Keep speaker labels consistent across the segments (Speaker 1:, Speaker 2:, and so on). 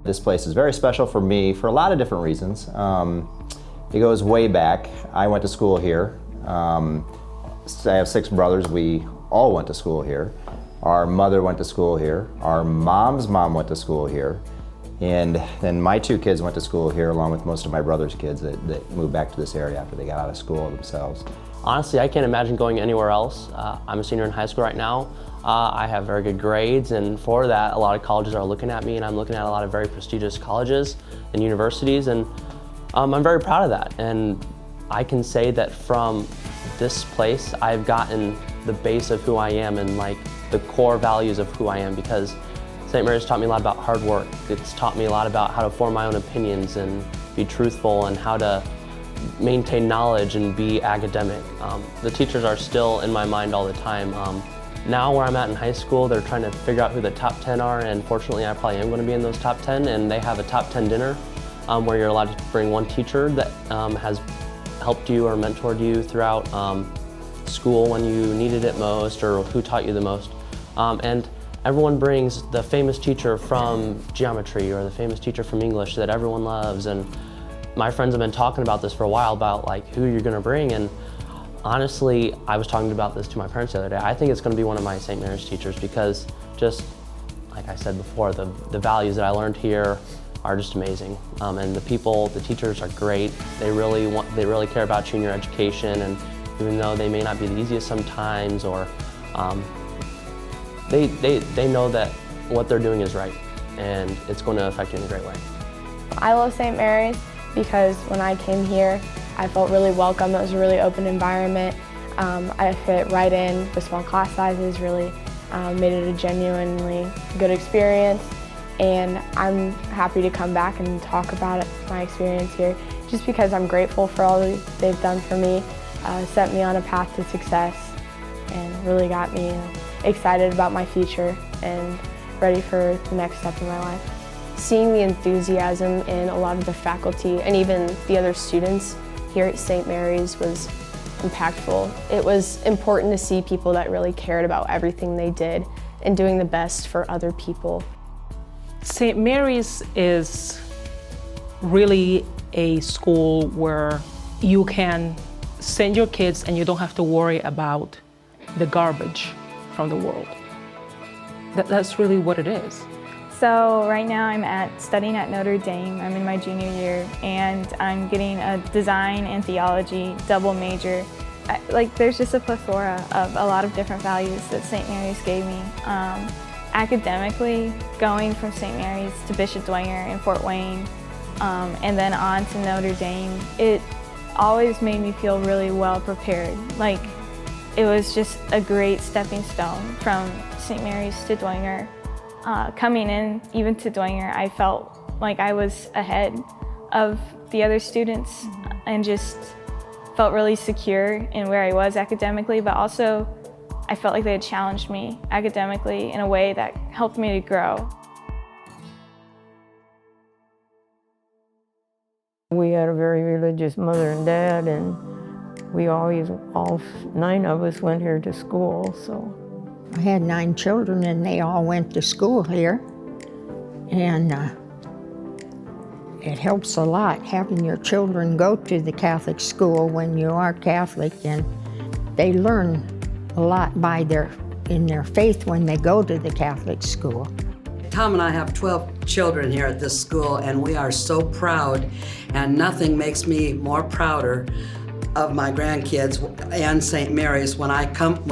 Speaker 1: This place is very special for me for a lot of different reasons. It goes way back. I went to school here. I have 6 brothers. We all went to school here. Our mother went to school here. Our mom's mom went to school here. And then my 2 kids went to school here along with most of my brother's kids that moved back to this area after they got out of school themselves.
Speaker 2: Honestly, I can't imagine going anywhere else. I'm a senior in high school right now. I have very good grades, and for that, a lot of colleges are looking at me, and I'm looking at a lot of very prestigious colleges and universities, and I'm very proud of that. And I can say that from this place, I've gotten the base of who I am and like the core values of who I am, because St. Mary's taught me a lot about hard work. It's taught me a lot about how to form my own opinions and be truthful, and how to maintain knowledge and be academic. The teachers are still in my mind all the time. Now where I'm at in high school, they're trying to figure out who the top 10 are, and fortunately I probably am going to be in those top 10, and they have a top 10 dinner where you're allowed to bring one teacher that has helped you or mentored you throughout school when you needed it most, or who taught you the most. And everyone brings the famous teacher from geometry or the famous teacher from English that everyone loves. And my friends have been talking about this for a while, about like who you're going to bring. And honestly, I was talking about this to my parents the other day. I think it's going to be one of my St. Mary's teachers, because just like I said before, the values that I learned here are just amazing. And the people, the teachers are great. They really care about you and your education. And even though they may not be the easiest sometimes, or they know that what they're doing is right, and it's going to affect you in a great way.
Speaker 3: I love St. Mary's because when I came here, I felt really welcome. It was a really open environment. I fit right in with small class sizes, really made it a genuinely good experience. And I'm happy to come back and talk about my experience here, just because I'm grateful for all they've done for me, set me on a path to success, and really got me excited about my future and ready for the next step in my life. Seeing the enthusiasm in a lot of the faculty and even the other students here at St. Mary's was impactful. It was important to see people that really cared about everything they did and doing the best for other people.
Speaker 4: St. Mary's is really a school where you can send your kids and you don't have to worry about the garbage from the world. That's really what it is.
Speaker 5: So right now I'm studying at Notre Dame. I'm in my junior year, and I'm getting a design and theology double major. There's just a plethora of a lot of different values that St. Mary's gave me. Academically, going from St. Mary's to Bishop Dwenger in Fort Wayne, and then on to Notre Dame, it always made me feel really well prepared. It was just a great stepping stone from St. Mary's to Dwenger. Coming in even to Dwenger, I felt like I was ahead of the other students and just felt really secure in where I was academically, but also I felt like they had challenged me academically in a way that helped me to grow.
Speaker 6: We had a very religious mother and dad, and we always, all 9 of us went here to school, so.
Speaker 7: I had 9 children and they all went to school here. And it helps a lot having your children go to the Catholic school when you are Catholic, and they learn a lot in their faith when they go to the Catholic school.
Speaker 8: Tom and I have 12 children here at this school, and we are so proud, and nothing makes me more prouder of my grandkids and St. Mary's when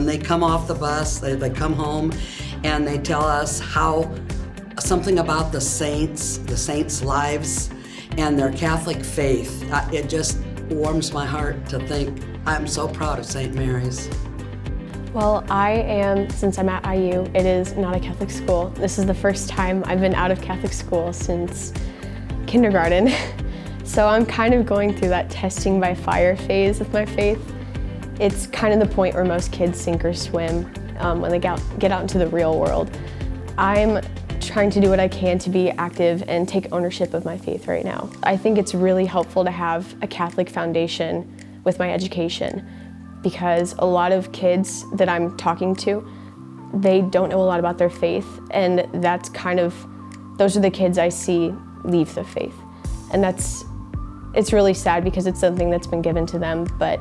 Speaker 8: they come off the bus, they come home, and they tell us how something about the saints' lives and their Catholic faith. It just warms my heart to think I'm so proud of St. Mary's.
Speaker 3: Well, since I'm at IU, it is not a Catholic school. This is the first time I've been out of Catholic school since kindergarten. So I'm kind of going through that testing by fire phase of my faith. It's kind of the point where most kids sink or swim when they get out into the real world. I'm trying to do what I can to be active and take ownership of my faith right now. I think it's really helpful to have a Catholic foundation with my education, because a lot of kids that I'm talking to, they don't know a lot about their faith, and that's kind of those are the kids I see leave the faith. And it's really sad because it's something that's been given to them, but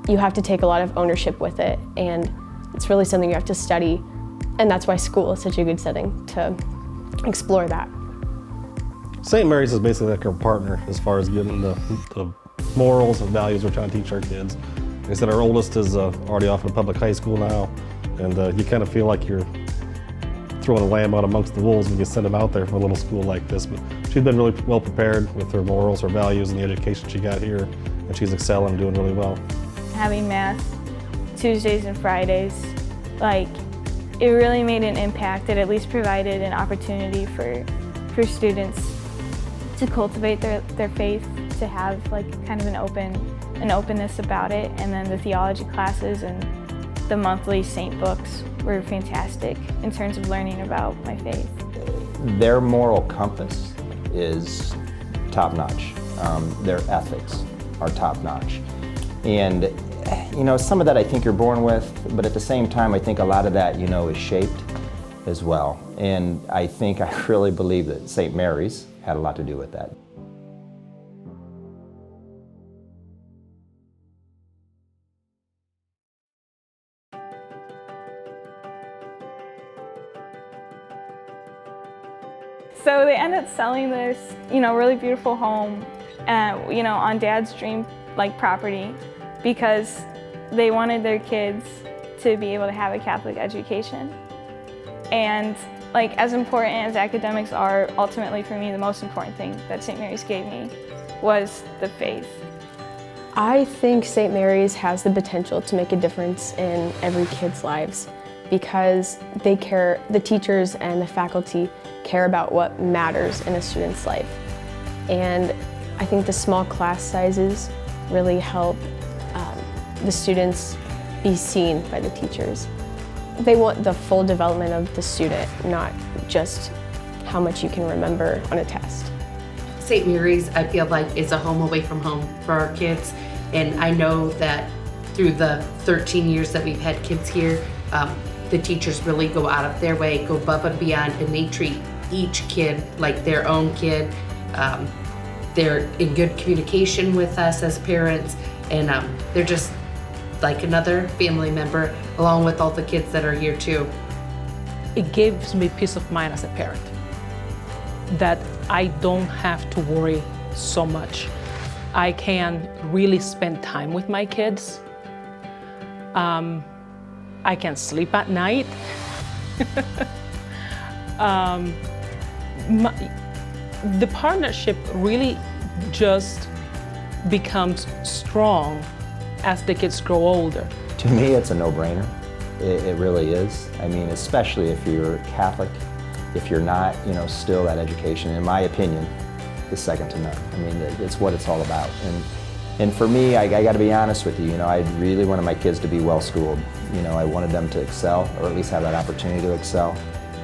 Speaker 3: you have to take a lot of ownership with it, and it's really something you have to study, and that's why school is such a good setting to explore that.
Speaker 9: St. Mary's is basically like our partner as far as getting the morals and values we're trying to teach our kids. Like I said, our oldest is already off in a public high school now, and you kind of feel like you're throwing a lamb out amongst the wolves when you send them out there for a little school like this. But she's been really well prepared with her morals, her values, and the education she got here, and she's excelling and doing really well.
Speaker 5: Having math Tuesdays and Fridays, like, it really made an impact. It at least provided an opportunity for students to cultivate their faith, to have like kind of an openness about it. And then the theology classes and the monthly saint books were fantastic in terms of learning about my faith.
Speaker 1: Their moral compass is top-notch. Their ethics are top-notch. And you know, some of that I think you're born with, but at the same time I think a lot of that, you know, is shaped as well. And I really believe that St. Mary's had a lot to do with that.
Speaker 5: So they end up selling this, you know, really beautiful home, you know, on Dad's dream property, because they wanted their kids to be able to have a Catholic education. And like, as important as academics are, ultimately for me the most important thing that St. Mary's gave me was the faith.
Speaker 3: I think St. Mary's has the potential to make a difference in every kid's lives because the teachers and the faculty care about what matters in a student's life. And I think the small class sizes really help the students be seen by the teachers. They want the full development of the student, not just how much you can remember on a test.
Speaker 10: St. Mary's, I feel like, is a home away from home for our kids. And I know that through the 13 years that we've had kids here, the teachers really go out of their way, go above and beyond, and they treat each kid like their own kid. They're in good communication with us as parents, and they're just like another family member, along with all the kids that are here too.
Speaker 4: It gives me peace of mind as a parent, that I don't have to worry so much. I can really spend time with my kids. I can sleep at night. The partnership really just becomes strong as the kids grow older.
Speaker 1: To me, it's a no-brainer. It really is. I mean, especially if you're Catholic, if you're not, you know, still that education, in my opinion, is second to none. I mean, it's what it's all about. And for me, I got to be honest with you, you know, I really wanted my kids to be well-schooled. You know, I wanted them to excel, or at least have that opportunity to excel.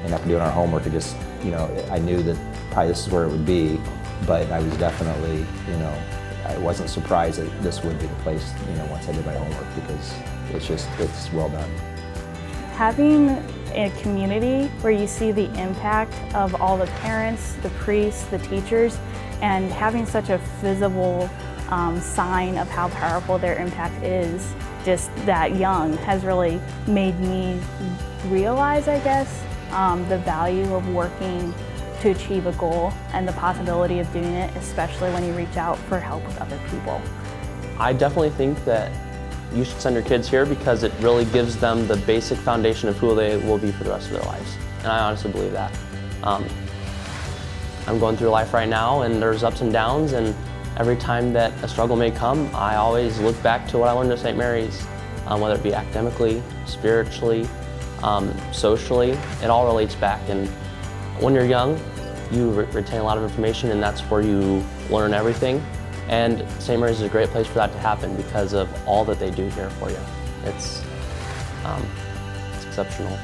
Speaker 1: And after doing our homework, it just, you know, I knew that probably this is where it would be, but I was definitely, you know, I wasn't surprised that this would be the place, you know, once I did my homework, because it's well done.
Speaker 5: Having a community where you see the impact of all the parents, the priests, the teachers, and having such a visible sign of how powerful their impact is just that young has really made me realize, I guess, the value of working to achieve a goal and the possibility of doing it, especially when you reach out for help with other people.
Speaker 2: I definitely think that you should send your kids here because it really gives them the basic foundation of who they will be for the rest of their lives. And I honestly believe that. I'm going through life right now, and there's ups and downs, and every time that a struggle may come, I always look back to what I learned at St. Mary's, whether it be academically, spiritually, socially, it all relates back. And when you're young, you retain a lot of information, and that's where you learn everything. And St. Mary's is a great place for that to happen because of all that they do here for you. It's exceptional.